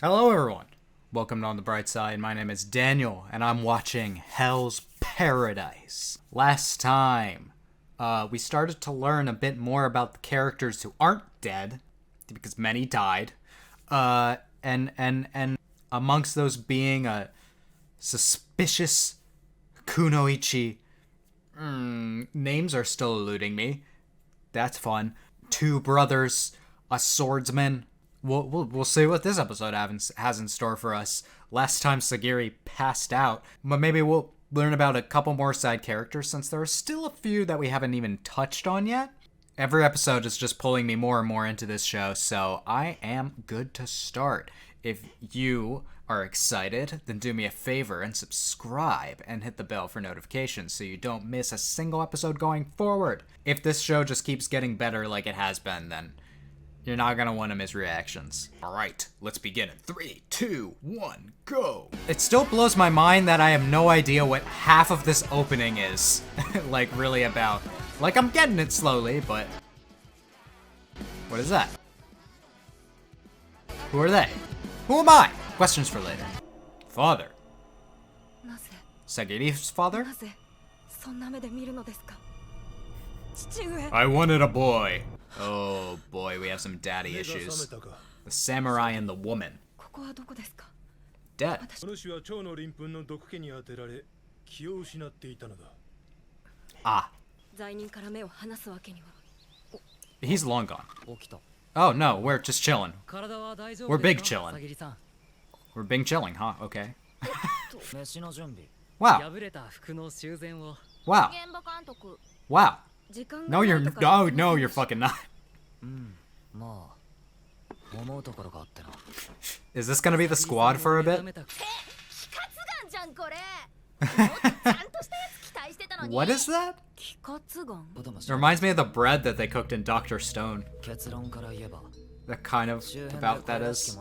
Hello everyone, welcome to On the Bright Side. My name is Daniel, and I'm watching Hell's Paradise. Last time, we started to learn a bit more about the characters who aren't dead, because many died, and amongst those being a suspicious Kunoichi. Names are still eluding me. That's fun. Two brothers, a swordsman. We'll see what this episode has in store for us. Last time Sagiri passed out, but maybe we'll learn about a couple more side characters since there are still a few that we haven't even touched on yet. Every episode is just pulling me more and more into this show, so I am good to start. If you are excited, then do me a favor and subscribe and hit the bell for notifications so you don't miss a single episode going forward. If this show just keeps getting better like it has been, then you're not gonna want to miss reactions. Alright, let's begin in 3, 2, 1, go! It still blows my mind that I have no idea what half of this opening is, like, really about. Like, I'm getting it slowly, but... What is that? Who are they? Who am I? Questions for later. Father. Sagiri's father? I wanted a boy. Oh boy, we have some daddy issues. The samurai and the woman. Dead. Ah. He's long gone. Oh no, we're just chilling. We're big chilling. We're big chilling, huh? Okay. Wow. Wow. Wow. No, you're fucking not. Is this gonna be the squad for a bit? What is that? It reminds me of the bread that they cooked in Dr. Stone. That kind of about that is.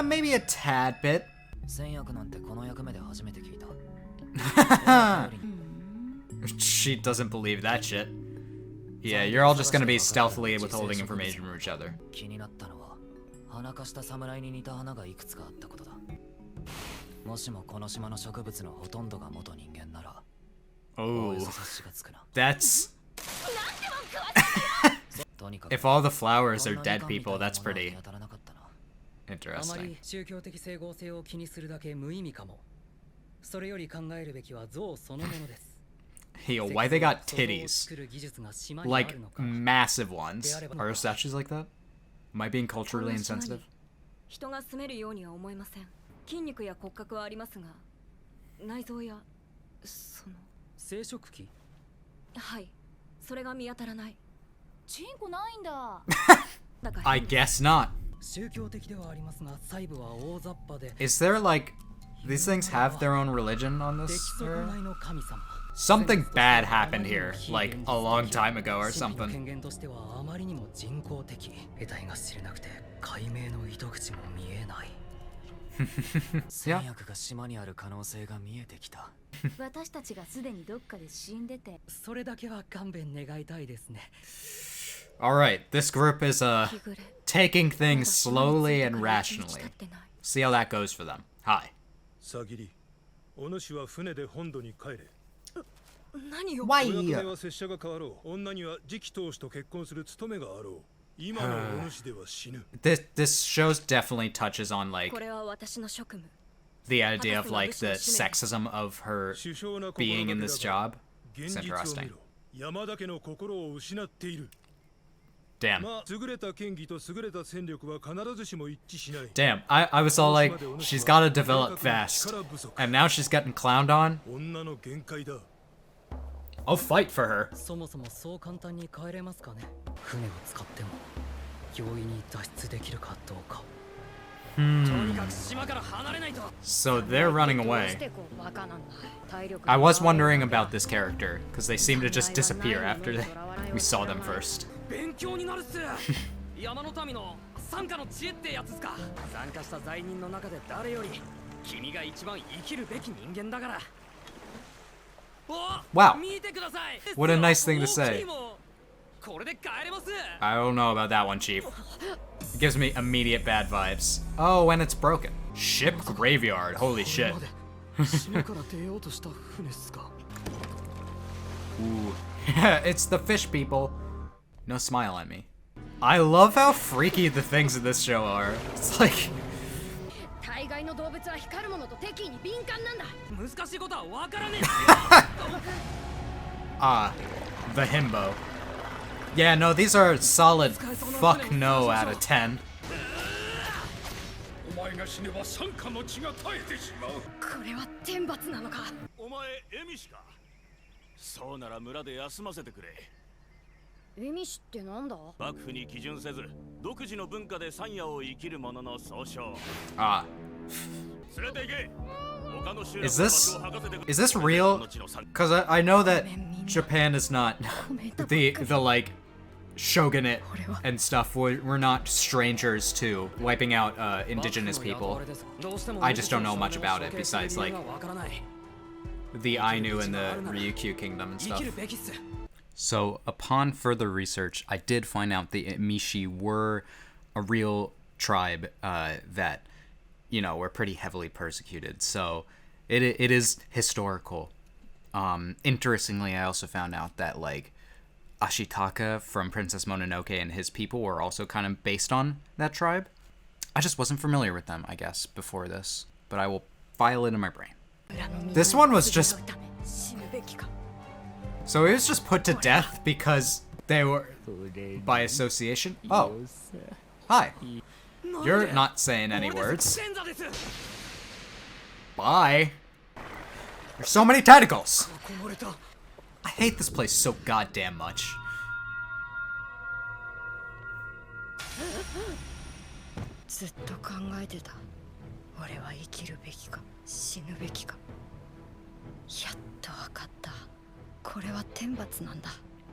Maybe a tad bit. She doesn't believe that shit. Yeah, you're all just gonna be stealthily withholding information from each other. Oh, that's... If all the flowers are dead people, that's pretty interesting. Yo, why they got titties? Like, massive ones. Are there statues like that? Am I being culturally insensitive? I guess not. Is there, like... These things have their own religion on this? Something bad happened here, like, a long time ago or something. Yeah. Alright, this group is, taking things slowly and rationally. See how that goes for them. Hi. Sagiri, Why? This show definitely touches on, like, the idea of, like, the sexism of her being in this job. It's interesting. Damn. Damn, I was all like, she's gotta develop fast. And now she's getting clowned on? I'll fight for her. So they're running away. I was wondering about this character, because they seem to just disappear after we saw them first. Wow. What a nice thing to say. I don't know about that one, Chief. It gives me immediate bad vibes. Oh, and it's broken. Ship graveyard. Holy shit. Ooh. It's the fish people. No smile at me. I love how freaky the things in this show are. It's like... the himbo. Yeah, no, these are solid fuck no out of 10. Ah. Is this real? Because I know that Japan is not the like shogunate and stuff. We're not strangers to wiping out indigenous people. I just don't know much about it besides like the Ainu and the Ryukyu kingdom and stuff. So upon further research, I did find out the Emishi were a real tribe that, you know, were pretty heavily persecuted. So it is historical. Interestingly, I also found out that like Ashitaka from Princess Mononoke and his people were also kind of based on that tribe. I just wasn't familiar with them, I guess, before this, but I will file it in my brain. This one was just... So he was just put to death because they were by association? Oh. Hi. You're not saying any words. Bye. There's so many tentacles. I hate this place so goddamn much.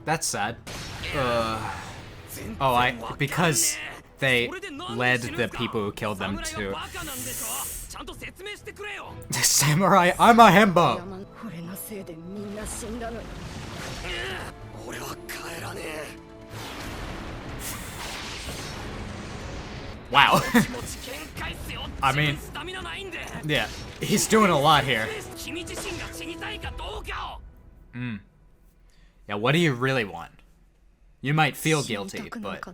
That's sad. Because they led the people who killed them to... Samurai, I'm a himbo! Wow. I mean, yeah, he's doing a lot here. Yeah, what do you really want? You might feel guilty, but...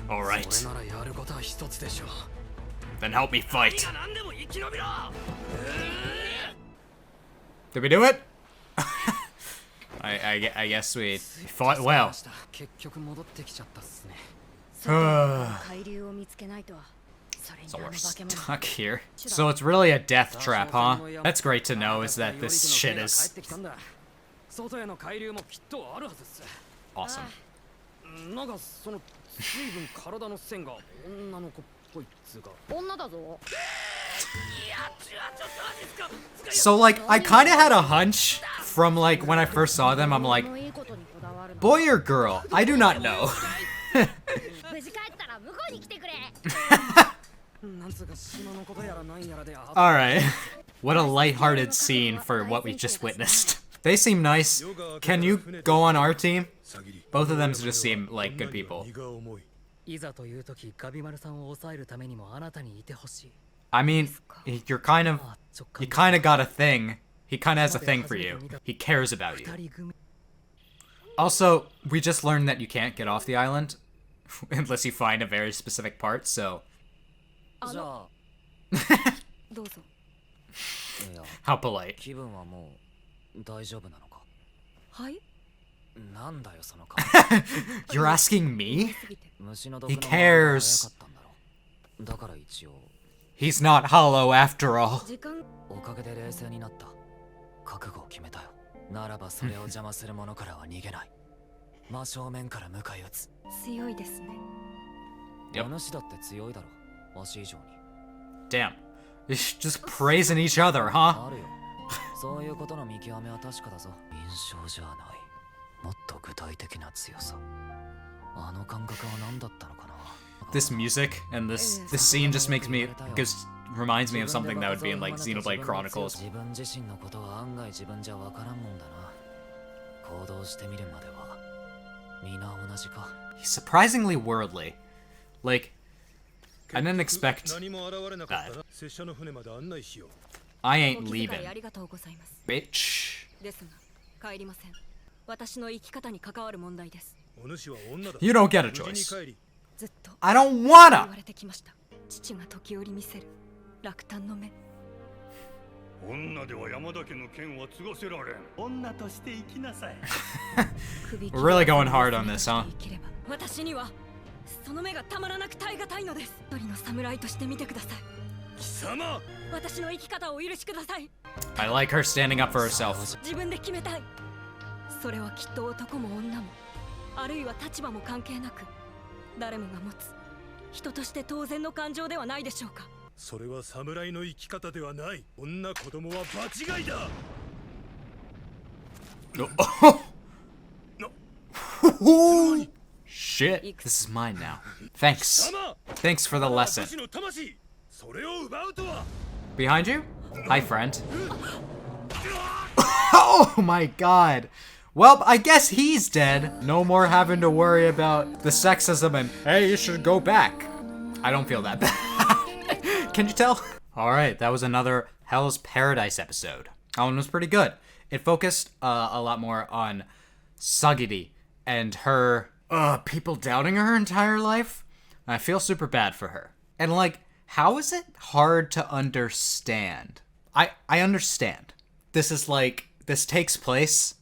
Alright. Then help me fight. Did we do it? I guess we fought well. So we're stuck here. So it's really a death trap, huh? That's great to know, is that this shit is... Awesome. So like, I kinda had a hunch from like when I first saw them. I'm like, boy or girl? I do not know. Alright. What a lighthearted scene for what we just witnessed. They seem nice. Can you go on our team? Both of them just seem like good people. I mean, you kind of got a thing. He kind of has a thing for you. He cares about you. Also, we just learned that you can't get off the island unless you find a very specific part, so... How polite. You're asking me? He cares. He's not hollow after all. Yep. Damn. Just praising each other, huh? This music and this scene just reminds me of something that would be in like Xenoblade Chronicles. He's surprisingly worldly. Like, I didn't expect that. I ain't leaving, bitch. You don't get a choice. I don't wanna! We're really going hard on this, huh? I like her standing up for herself. Shit, this is mine now. Thanks. Thanks for the lesson. Behind you? Hi, friend. Oh my god. Well, I guess he's dead. No more having to worry about the sexism and, hey, you should go back. I don't feel that bad. Can you tell? Alright, that was another Hell's Paradise episode. That one was pretty good. It focused a lot more on Sagiri and her people doubting her entire life. I feel super bad for her. And like, how is it hard to understand? I understand. This takes place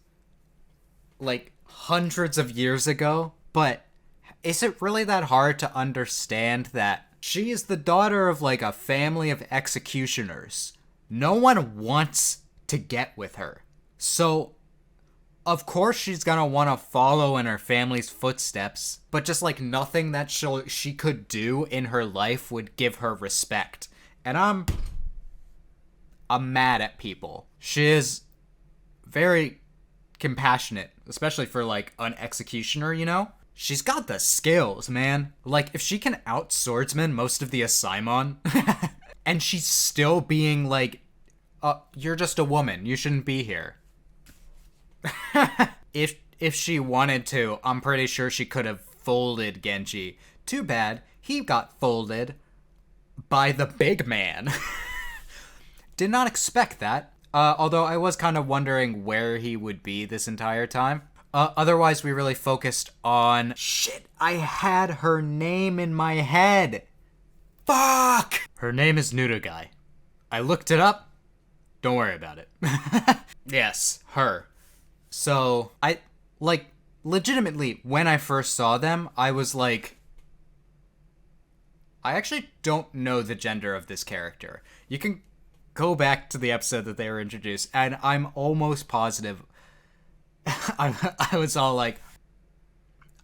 like hundreds of years ago, but is it really that hard to understand that she is the daughter of like a family of executioners? No one wants to get with her. So, of course she's gonna want to follow in her family's footsteps, but just like nothing that she could do in her life would give her respect. And I'm mad at people. She is very compassionate, especially for like an executioner, you know? She's got the skills, man. Like, if she can out-swordsman most of the Asaimon, and she's still being like, you're just a woman, you shouldn't be here. If she wanted to, I'm pretty sure she could have folded Genji. Too bad, he got folded by the big man. Did not expect that. Although I was kind of wondering where he would be this entire time. Otherwise, we really focused on... Shit, I had her name in my head. Fuck! Her name is Nurugai. I looked it up. Don't worry about it. Yes, her. So, legitimately, when I first saw them, I was like... I actually don't know the gender of this character. You can go back to the episode that they were introduced, and I'm almost positive... I was all like,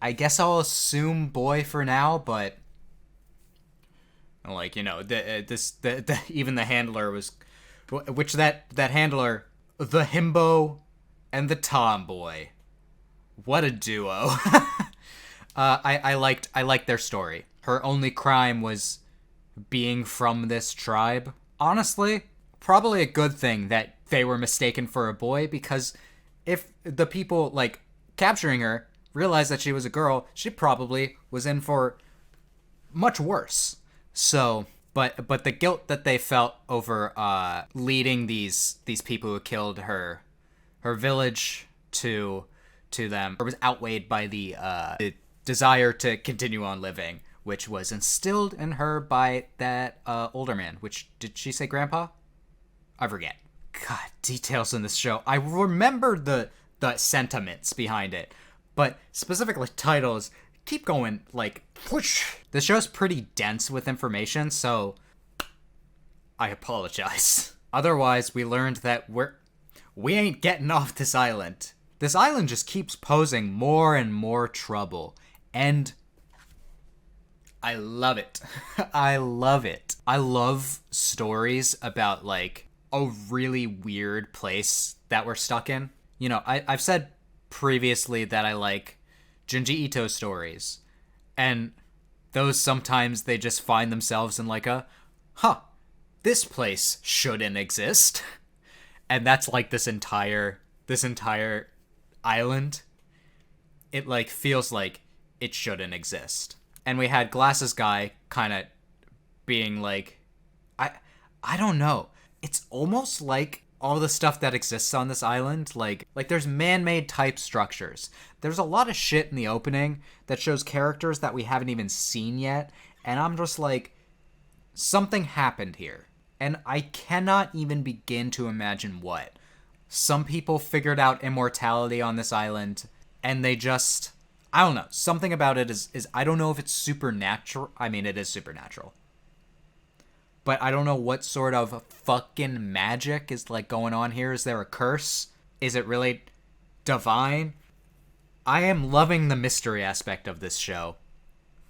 I guess I'll assume boy for now, but... Like, you know, even the handler was... Which that handler, the himbo and the tomboy. What a duo. I liked their story. Her only crime was being from this tribe. Honestly, probably a good thing that they were mistaken for a boy, because if the people, like, capturing her realized that she was a girl, she probably was in for much worse. So, but the guilt that they felt over leading these people who killed her village to them was outweighed by the desire to continue on living, which was instilled in her by that older man. Which, did she say grandpa? I forget. God, details in this show. I remember the sentiments behind it, but specifically titles keep going, like, whoosh. The show's pretty dense with information, so I apologize. Otherwise, we learned that we ain't getting off this island. This island just keeps posing more and more trouble, and I love it. I love it. I love stories about, like, a really weird place that we're stuck in. You know, I've said previously that I like Junji Ito stories, and those sometimes they just find themselves in like this place shouldn't exist. And that's like this entire island, it like feels like it shouldn't exist. And we had Glasses Guy kind of being like, I don't know. It's almost like all the stuff that exists on this island, like there's man-made type structures. There's a lot of shit in the opening that shows characters that we haven't even seen yet, and I'm just like, something happened here. And I cannot even begin to imagine what. Some people figured out immortality on this island, and they just, I don't know. Something about it is I don't know if it's supernatural. I mean, it is supernatural. But I don't know what sort of fucking magic is like going on here. Is there a curse? Is it really divine? I am loving the mystery aspect of this show.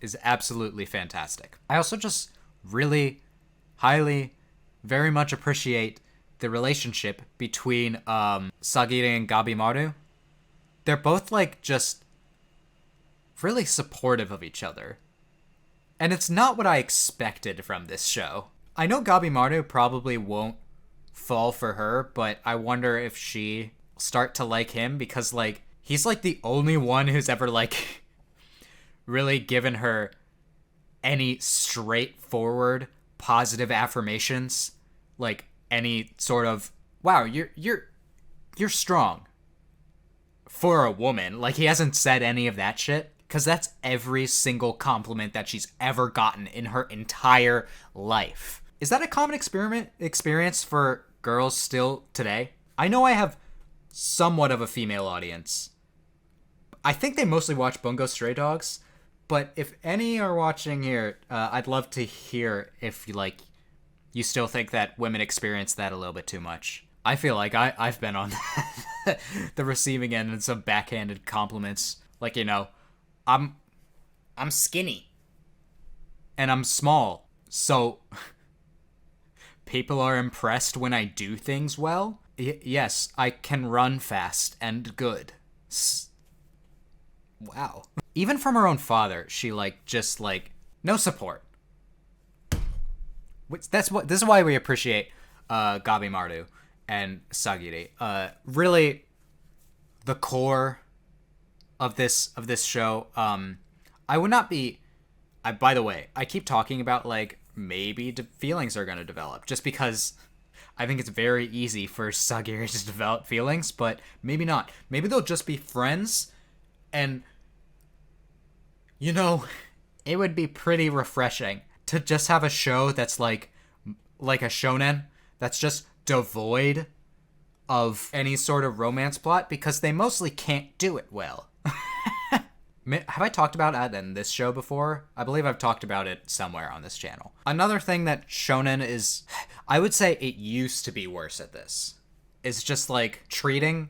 It's absolutely fantastic. I also just really highly, very much appreciate the relationship between Sagiri and Gabimaru. They're both like just really supportive of each other. And it's not what I expected from this show. I know Gabimaru probably won't fall for her, but I wonder if she start to like him because, like, he's, like, the only one who's ever, like, really given her any straightforward positive affirmations. Like, any sort of, wow, you're strong for a woman. Like, he hasn't said any of that shit. Because that's every single compliment that she's ever gotten in her entire life. Is that a common experience for girls still today? I know I have somewhat of a female audience. I think they mostly watch Bungo Stray Dogs. But if any are watching here, I'd love to hear if you still think that women experience that a little bit too much. I feel like I've been on the receiving end of some backhanded compliments. Like, you know, I'm skinny. And I'm small. So people are impressed when I do things well. Yes, I can run fast and good. Wow. Even from her own father, she just no support. This is why we appreciate Gabimaru and Sagiri. Really, the core of this show. I would not be. By the way, I keep talking about maybe feelings are gonna develop just because I think it's very easy for Sagiri to develop feelings, but maybe not. Maybe they'll just be friends, and you know, it would be pretty refreshing to just have a show that's like a shonen that's just devoid of any sort of romance plot because they mostly can't do it well. Have I talked about it in this show before? I believe I've talked about it somewhere on this channel. Another thing that shonen is, I would say it used to be worse at this, is just treating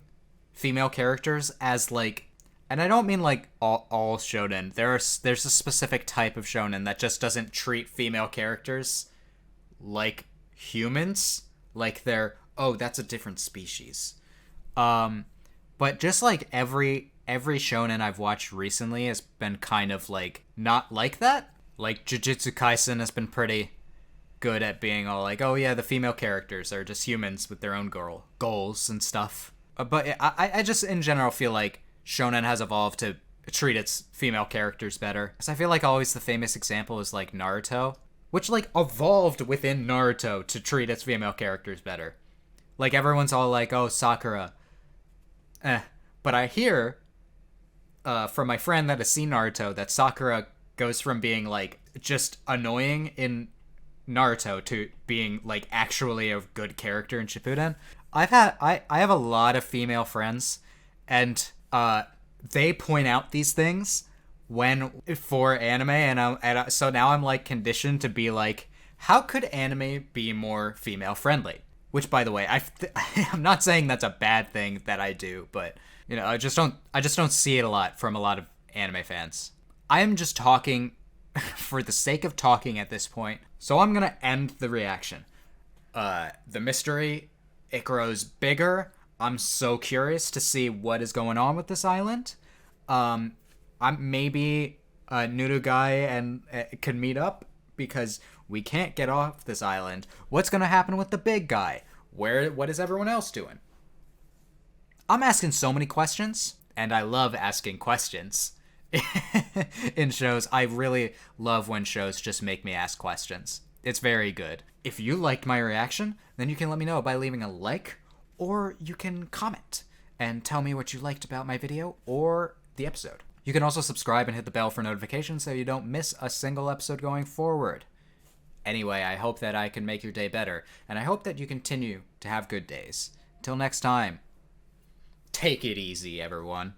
female characters as and I don't mean all shonen. There's a specific type of shonen that just doesn't treat female characters like humans, like they're, oh, that's a different species. But just every shonen I've watched recently has been kind of not like that. Like Jujutsu Kaisen has been pretty good at being all oh yeah, the female characters are just humans with their own goals and stuff. But I just in general feel like shonen has evolved to treat its female characters better. Because I feel like always the famous example is Naruto, which evolved within Naruto to treat its female characters better. Everyone's all oh, Sakura. But I hear from my friend that has seen Naruto that Sakura goes from being just annoying in Naruto to being actually a good character in Shippuden. I have a lot of female friends, and they point out these things for anime, and so now I'm conditioned to be how could anime be more female friendly? Which, by the way, I'm not saying that's a bad thing that I do, but you know, I just don't see it a lot from a lot of anime fans. I am just talking for the sake of talking at this point, so I'm gonna end the reaction. The mystery, it grows bigger. I'm so curious to see what is going on with this island. I'm maybe Nurugai and could meet up because we can't get off this island. What's gonna happen with the big guy? What is everyone else doing? I'm asking so many questions. And I love asking questions in shows. I really love when shows just make me ask questions. It's very good. If you liked my reaction, then you can let me know by leaving a like, or you can comment and tell me what you liked about my video or the episode. You can also subscribe and hit the bell for notifications so you don't miss a single episode going forward. Anyway, I hope that I can make your day better, and I hope that you continue to have good days. Till next time, take it easy, everyone.